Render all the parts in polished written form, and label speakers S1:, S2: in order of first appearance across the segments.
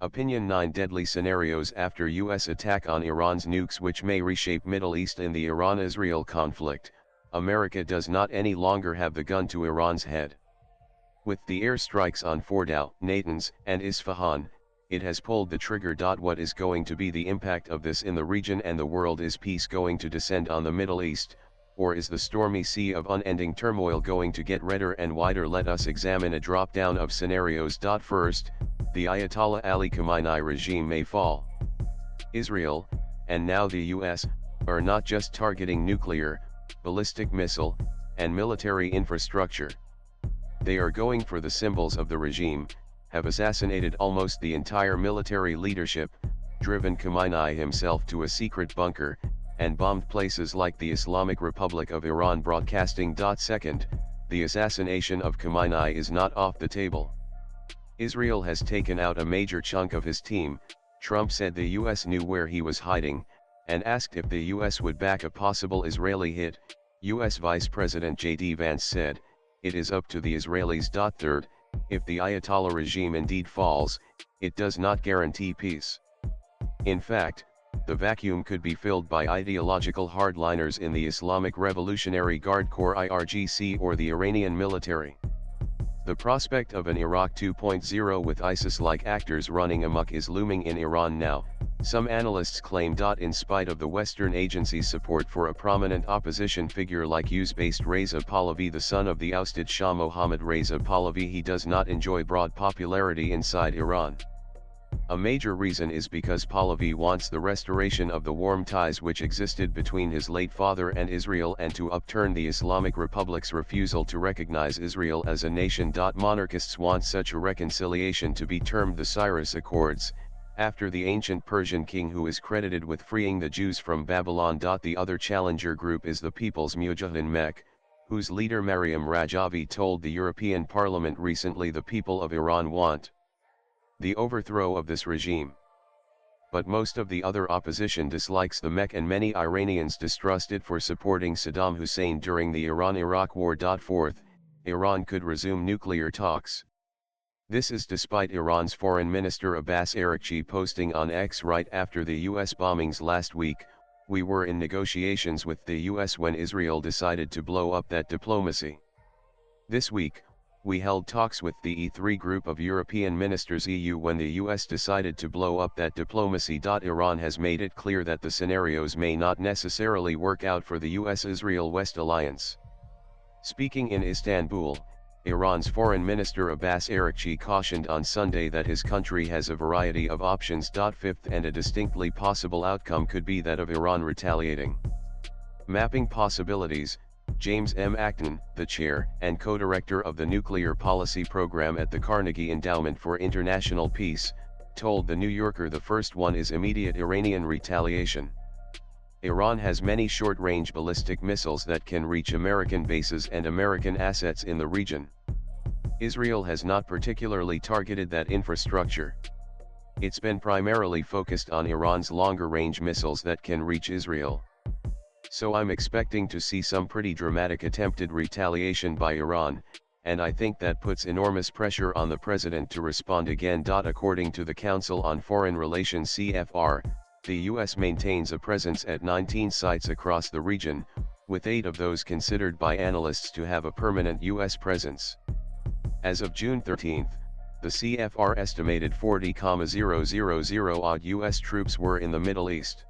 S1: Opinion 9 Deadly Scenarios After U.S. Attack on Iran's Nukes which may reshape Middle East in the Iran-Israel conflict. America does not any longer have the gun to Iran's head. With the airstrikes on Fordow, Natanz, and Isfahan, it has pulled the trigger. What is going to be the impact of this in the region and the world? Is peace going to descend on the Middle East, or is the stormy sea of unending turmoil going to get redder and wider? Let us examine a drop-down of scenarios. First, the Ayatollah Ali Khamenei regime may fall. Israel, and now the US, are not just targeting nuclear, ballistic missile, and military infrastructure. They are going for the symbols of the regime, have assassinated almost the entire military leadership, driven Khamenei himself to a secret bunker, and bombed places like the Islamic Republic of Iran Broadcasting. Second, the assassination of Khamenei is not off the table. Israel has taken out a major chunk of his team. Trump said the US knew where he was hiding, and asked if the US would back a possible Israeli hit. US Vice President J.D. Vance said, "It is up to the Israelis." Third, if the Ayatollah regime indeed falls, it does not guarantee peace. In fact, the vacuum could be filled by ideological hardliners in the Islamic Revolutionary Guard Corps (IRGC) or the Iranian military. The prospect of an Iraq 2.0 with ISIS-like actors running amok is looming in Iran now. Some analysts claim. In spite of the Western agency's support for a prominent opposition figure like US-based Reza Pahlavi, the son of the ousted Shah Mohammad Reza Pahlavi, he does not enjoy broad popularity inside Iran. A major reason is because Pahlavi wants the restoration of the warm ties which existed between his late father and Israel, and to upturn the Islamic Republic's refusal to recognize Israel as a nation. Monarchists want such a reconciliation to be termed the Cyrus Accords, after the ancient Persian king who is credited with freeing the Jews from Babylon. The other challenger group is the People's Mujahideen Mek, whose leader Maryam Rajavi told the European Parliament recently the people of Iran want the overthrow of this regime. But most of the other opposition dislikes the Mek, and many Iranians distrust it for supporting Saddam Hussein during the Iran-Iraq War. Fourth, Iran could resume nuclear talks. This is despite Iran's Foreign Minister Abbas Araghchi posting on X right after the US bombings last week, "We were in negotiations with the US when Israel decided to blow up that diplomacy. This week, we held talks with the E3 group of European ministers EU when the US decided to blow up that diplomacy." Iran has made it clear that the scenarios may not necessarily work out for the US-Israel-West alliance. Speaking in Istanbul, Iran's Foreign Minister Abbas Araghchi cautioned on Sunday that his country has a variety of options. Fifth, and a distinctly possible outcome could be that of Iran retaliating. Mapping possibilities, James M. Acton, the chair and co-director of the Nuclear Policy Program at the Carnegie Endowment for International Peace, told The New Yorker the first one is immediate Iranian retaliation. Iran has many short-range ballistic missiles that can reach American bases and American assets in the region. Israel has not particularly targeted that infrastructure. It's been primarily focused on Iran's longer-range missiles that can reach Israel. So I'm expecting to see some pretty dramatic attempted retaliation by Iran, and I think that puts enormous pressure on the president to respond again. According to the Council on Foreign Relations (CFR), the US maintains a presence at 19 sites across the region, with 8 of those considered by analysts to have a permanent US presence. As of June 13, the CFR estimated 40,000 odd US troops were in the Middle East.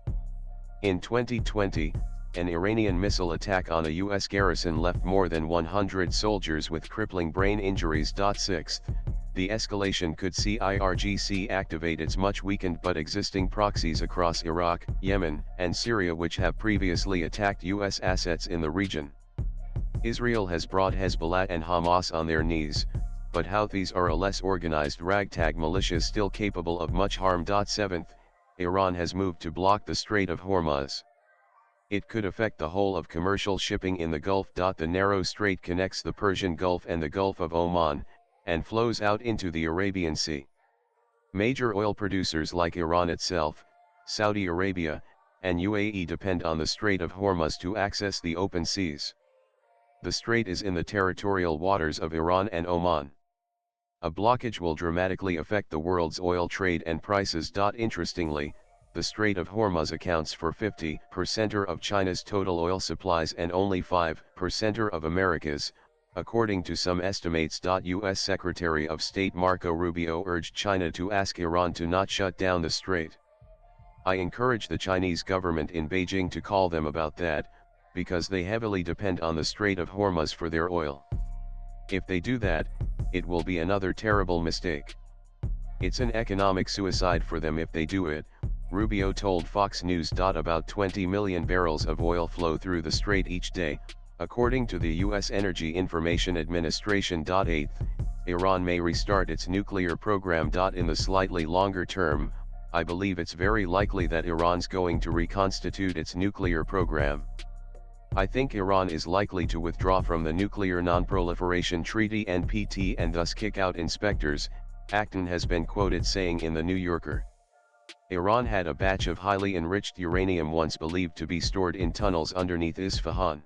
S1: In 2020, an Iranian missile attack on a US garrison left more than 100 soldiers with crippling brain injuries. Sixth, the escalation could see IRGC activate its much weakened but existing proxies across Iraq, Yemen, and Syria, which have previously attacked US assets in the region. Israel has brought Hezbollah and Hamas on their knees, but Houthis are a less organized ragtag militia still capable of much harm. Seventh, Iran has moved to block the Strait of Hormuz. It could affect the whole of commercial shipping in the Gulf. The narrow strait connects the Persian Gulf and the Gulf of Oman, and flows out into the Arabian Sea. Major oil producers like Iran itself, Saudi Arabia, and UAE depend on the Strait of Hormuz to access the open seas. The strait is in the territorial waters of Iran and Oman. A blockage will dramatically affect the world's oil trade and prices. Interestingly, the Strait of Hormuz accounts for 50% of China's total oil supplies and only 5% of America's, according to some estimates. U.S. Secretary of State Marco Rubio urged China to ask Iran to not shut down the strait. I encourage the Chinese government in Beijing to call them about that, because they heavily depend on the Strait of Hormuz for their oil. If they do that, it will be another terrible mistake. It's an economic suicide for them if they do it, Rubio told Fox News. About 20 million barrels of oil flow through the strait each day, according to the U.S. Energy Information Administration. 8th, Iran may restart its nuclear program. In the slightly longer term, I believe it's very likely that Iran's going to reconstitute its nuclear program. I think Iran is likely to withdraw from the Nuclear Non-Proliferation Treaty (NPT) and thus kick out inspectors, Acton has been quoted saying in The New Yorker. Iran had a batch of highly enriched uranium once believed to be stored in tunnels underneath Isfahan.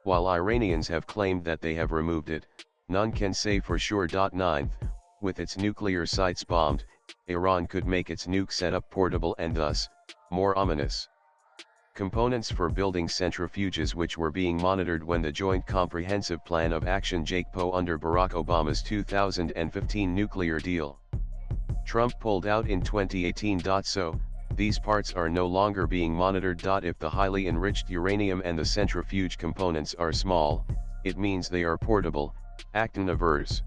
S1: While Iranians have claimed that they have removed it, none can say for sure. 9th, with its nuclear sites bombed, Iran could make its nuke setup portable and thus, more ominous. Components for building centrifuges which were being monitored when the Joint Comprehensive Plan of Action JCPO under Barack Obama's 2015 nuclear deal. Trump pulled out in 2018. So, these parts are no longer being monitored. If the highly enriched uranium and the centrifuge components are small, it means they are portable, Acton avers.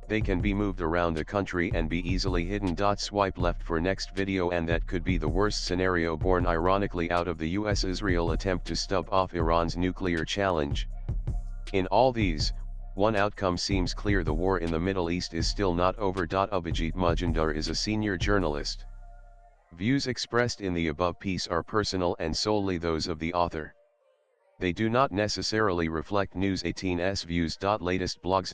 S1: They can be moved around the country and be easily hidden. Swipe left for next video. And that could be the worst scenario born ironically out of the US-Israel attempt to stub off Iran's nuclear challenge. In all these, one outcome seems clear: the war in the Middle East is still not over. Abhijit Majumdar is a senior journalist. Views expressed in the above piece are personal and solely those of the author. They do not necessarily reflect News 18's views. Latest blogs.